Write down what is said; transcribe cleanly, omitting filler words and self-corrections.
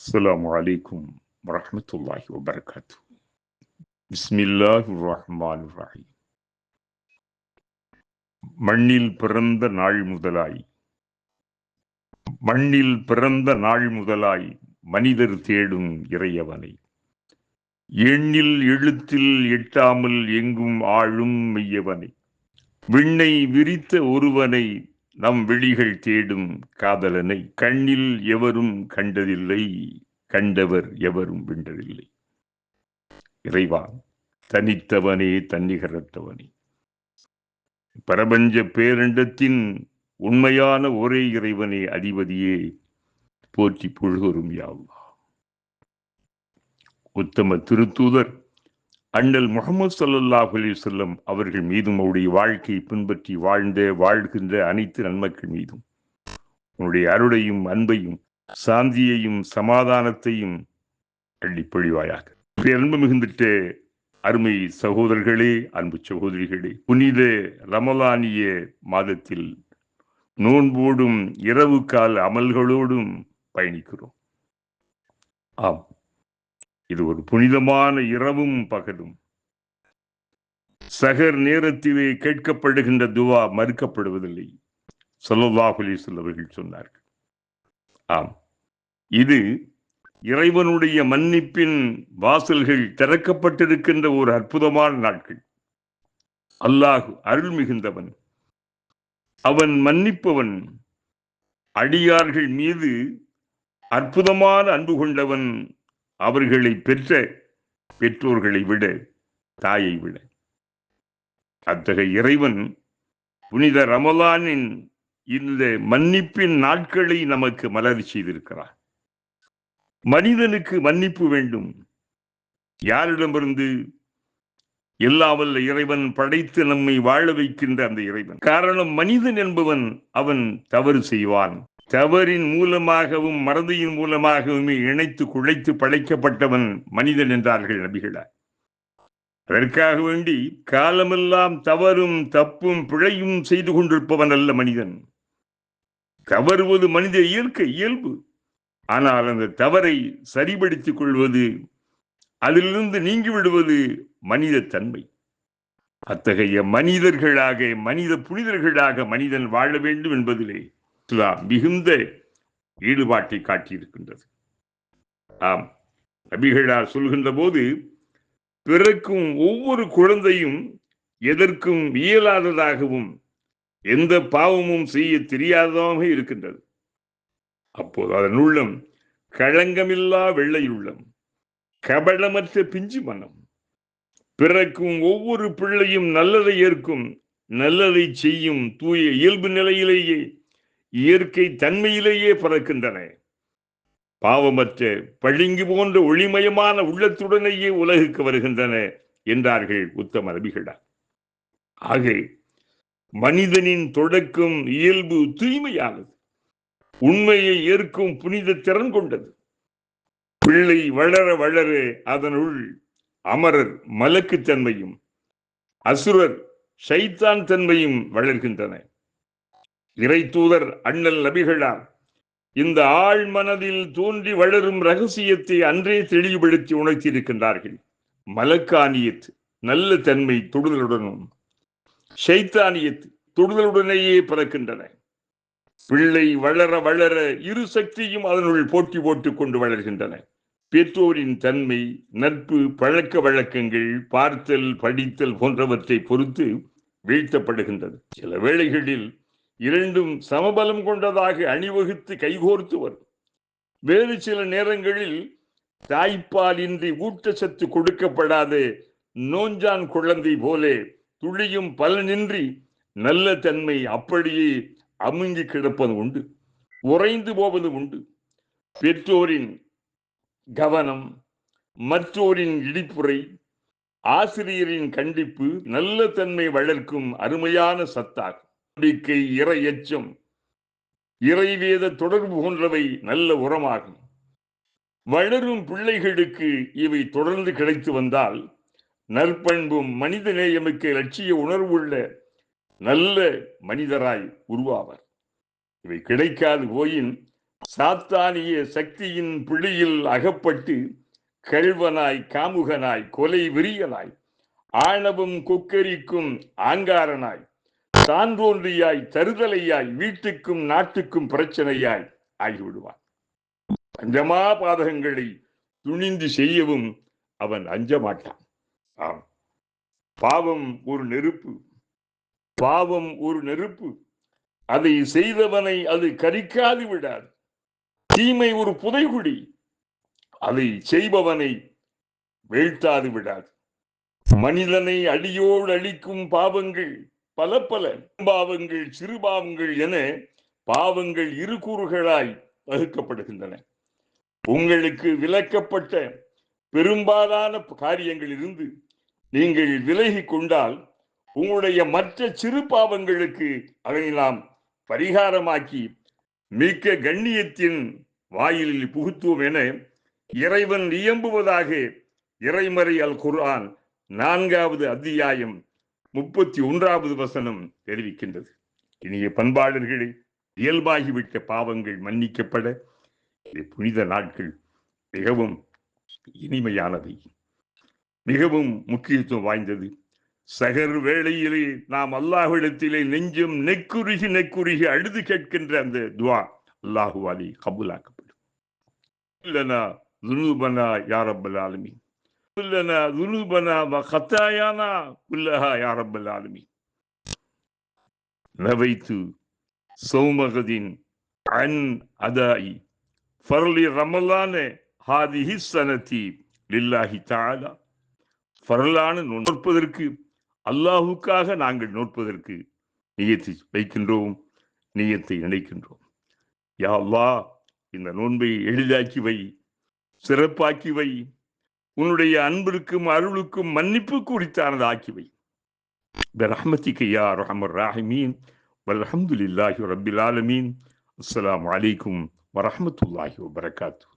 السلام عليكم ورحمة الله وبركاته. بسم الله الرحمن الرحيم. மண்ணில் பிறந்த நாள் முதலாய் மனிதர் தேடும் இறையவனை, எண்ணில் எழுத்தில் எட்டாமல் எங்கும் ஆளும் மெய்யவனை, விண்ணை விரித்த ஒருவனை, நம் விழிகள் தேடும் காதலனை, கண்ணில் எவரும் கண்டதில்லை, கண்டவர் எவரும் வென்றதில்லை. இறைவா, தனித்தவனே, தன்னிகரற்றவனே, பிரபஞ்ச பேரண்டத்தின் உண்மையான ஒரே இறைவனே, அதிபதியே, போற்றி புகழும் யா அல்லாஹ். உத்தம திருத்தூதர் அண்ணல் முஹம்மது ஸல்லல்லாஹு அலைஹி வஸல்லம் அவர்கள் மீதும் அவருடைய வாழ்க்கையை பின்பற்றி வாழ்கின்ற அனைத்து நன்மக்கள் மீதும் உன்னுடைய அருளையும் அன்பையும் சாந்தியையும் சமாதானத்தையும் அள்ளி பொழிவாயாக. அன்பு மிகுந்திட்ட அருமை சகோதரர்களே, அன்பு சகோதரிகளே, புனித ரமலானிய மாதத்தில் நோன்போடும் இரவு கால அமல்களோடும் பயணிக்கிறோம். ஆம், இது ஒரு புனிதமான இரவும் பகலும். சகர் நேரத்திலே கேட்கப்படுகின்ற துவா மறுக்கப்படுவதில்லை, ஸல்லல்லாஹு அலைஹி வஸல்லம் அவர்கள் சொன்னார்கள். ஆம், இது இறைவனுடைய மன்னிப்பின் வாசல்கள் திறக்கப்பட்டிருக்கின்ற ஒரு அற்புதமான நாட்கள். அல்லாஹ் அருள் மிகுந்தவன், அவன் மன்னிப்பவன், அடியார்கள் மீது அற்புதமான அன்பு கொண்டவன், அவர்களை பெற்ற பெற்றோர்களை விட, தாயை விட. அத்தகைய இறைவன் புனித ரமலானின் இந்த மன்னிப்பின் நாட்களை நமக்கு மலர் செய்திருக்கிறார். மனிதனுக்கு மன்னிப்பு வேண்டும். யாரிடமிருந்து? எல்லாம் வல்ல இறைவன் படைத்து நம்மை வாழ வைக்கின்ற அந்த இறைவன். காரணம், மனிதன் என்பவன் அவன் தவறு செய்வான். தவறின் மூலமாகவும் மறதியின் மூலமாகவுமே இணைத்து குழைத்து படைக்கப்பட்டவன் மனிதன் என்றார்கள் நபிகளார். அதற்காக வேண்டி காலமெல்லாம் தவறும் தப்பும் பிழையும் செய்து கொண்டிருப்பவன் அல்ல மனிதன். தவறுவது மனித இயல்பு. ஆனால் அந்த தவறை சரிபடுத்திக் கொள்வது, அதிலிருந்து நீங்கி விடுவது மனித தன்மை. அத்தகைய மனிதர்களாக, மனித புனிதர்களாக மனிதன் வாழ வேண்டும் என்பதிலே இஸ்லாம் மிகுந்த ஈடுபாட்டை காட்டியிருக்கின்றது. ஆம், நபிகளார் சொல்கின்ற போது, பிறக்கும் ஒவ்வொரு குழந்தையும் எதற்கும் இயலாததாகவும் எந்த பாவமும் செய்ய தெரியாததாக இருக்கின்றது. அப்போது அதன் உள்ளம் களங்கமில்லா வெள்ளை உள்ளம், கபடமற்ற பிஞ்சு மனம். பிறக்கும் ஒவ்வொரு பிள்ளையும் நல்லதை ஏற்கும், நல்லதை செய்யும் தூய இயல்பு நிலையிலேயே, இயற்கை தன்மையிலேயே பிறக்கின்றன. பாவமற்ற பளிங்கு போன்ற ஒளிமயமான உள்ளத்துடனேயே உலகுக்கு வருகின்றன என்றார்கள் உத்தம நபிகளார். ஆக மனிதனின் தொடக்கம் இயல்பு தூய்மையானது, உண்மையை ஏற்கும் புனித திறன் கொண்டது. பிள்ளை வளர வளர அதனுள் அமரர் மலக்கு தன்மையும் அசுரர் ஷைத்தான் தன்மையும் வளர்கின்றன. இறை தூதர் அண்ணல் நபிகளார் இந்த ஆழ் மனதில் தோன்றி வளரும் ரகசியத்தை அன்றே தெளிவுபடுத்தி உணர்த்தியிருக்கின்றார்கள். மலக்கானியத் நல்ல தன்மை தொடுதலுடனும், ஷைத்தானியத் தொடுதலுடனேயே பிறக்கின்றன. பிள்ளை வளர வளர இரு சக்தியும் அதனுள் போட்டி போட்டுக் கொண்டு வளர்கின்றன. பெற்றோரின் தன்மை, நட்பு, பழக்க வழக்கங்கள், பார்த்தல், படித்தல் போன்றவற்றை பொறுத்து வீழ்த்தப்படுகின்றது. சில வேளைகளில் இரண்டும் சமபலம் கொண்டதாக அணிவகுத்து கைகோர்த்து வரும். வேறு சில நேரங்களில் தாய்ப்பாலின்றி ஊட்டச்சத்து கொடுக்கப்படாத நோஞ்சான் குழந்தை போல துளியும் பலனின்றி நல்ல தன்மை அப்படியே அமுங்கி கிடப்பது உண்டு, உறைந்து போவது உண்டு. பெற்றோரின் கவனம், மற்றோரின் இடிப்புரை, ஆசிரியரின் கண்டிப்பு நல்ல தன்மை வளர்க்கும் அருமையான சத்தாகும். நம்பிக்கை, இறை எச்சம், இறைவேத தொடர்பு போன்றவை நல்ல உரமாகும். வளரும் பிள்ளைகளுக்கு இவை தொடர்ந்து கிடைத்து வந்தால் நற்பண்பும் மனித நேயமிக்க லட்சிய உணர்வுள்ள நல்ல மனிதராய் உருவாவர். இவை கிடைக்காது போயின் சாத்தானிய சக்தியின் பிடியில் அகப்பட்டு கள்வனாய், காமுகனாய், கொலை வெறியனாய், ஆணவம் கொக்கரிக்கும் ஆங்காரனாய், தான் தோன்றியாய், தருதலையாய், வீட்டுக்கும் நாட்டுக்கும் பிரச்சனையாய் ஆகிவிடுவான். பஞ்சமா பாதகங்களை துணிந்து செய்யவும் அவன் அஞ்ச மாட்டான். ஆம், பாவம் ஒரு நெருப்பு, பாவம் ஒரு நெருப்பு. அதை செய்தவனை அது கரிக்காது விடாது. தீமை ஒரு புதைகுடி, அதை செய்பவனை வீழ்த்தாது விடாது. மனிதனை அடியோடு அழிக்கும் பாவங்கள் பல பல. பாவங்கள், சிறு பாவங்கள் என பாவங்கள் இரு கூறுகளாய் வகுக்கப்படுகின்றன. உங்களுக்கு விலக்கப்பட்ட பெரும்பாலான காரியங்கள் இருந்து நீங்கள் விலகி கொண்டால் உங்களுடைய மற்ற சிறு பாவங்களுக்கு அதை நாம் பரிகாரமாக்கி மிக்க கண்ணியத்தின் வாயிலில் புகுத்துவோம் என இறைவன் இயம்புவதாக இறைமறை அல் குர்ஆன் 4வது அத்தியாயம் 31வது வசனம் தெரிவிக்கின்றது. இனிய பண்பாளர்களே, இயல்பாகிவிட்ட பாவங்கள் மன்னிக்கப்பட புனித நாட்கள் மிகவும் இனிமையானவை, மிகவும் முக்கியத்துவம் வாய்ந்தது. சகர் வேளையிலே நாம் அல்லாஹ்விடத்திலே நெஞ்சம் நெக்குருகி நெக்குருகி அழுது கேட்கின்ற அந்த துவா அல்லாஹுவாலே கபூலாக்கப்படும். லனா ذنوبنا يا رب العالمين لنا ذنوبنا وخطايانا كلها يا رب العالمين نويت صوم غد عن أداء فرض رمضان هذه السنة لله تعالى. ஃபர்லான நோற்பதற்கு, அல்லாஹுக்காக நாங்கள் நோற்பதற்கு நியத்தை வைக்கின்றோம், நியத்தை நினைக்கின்றோம். யா அல்லாஹ், இந்த நோன்பை எளிதாக்கி வை, சிறப்பாக்கி வை, உன்னுடைய அன்பிற்கும் அருளுக்கும் மன்னிப்பு குறித்தானது ஆக்கி வை. برحمتك يا أرحم الراحمين والحمد لله رب العالمين. السلام عليكم ورحمة الله وبركاته.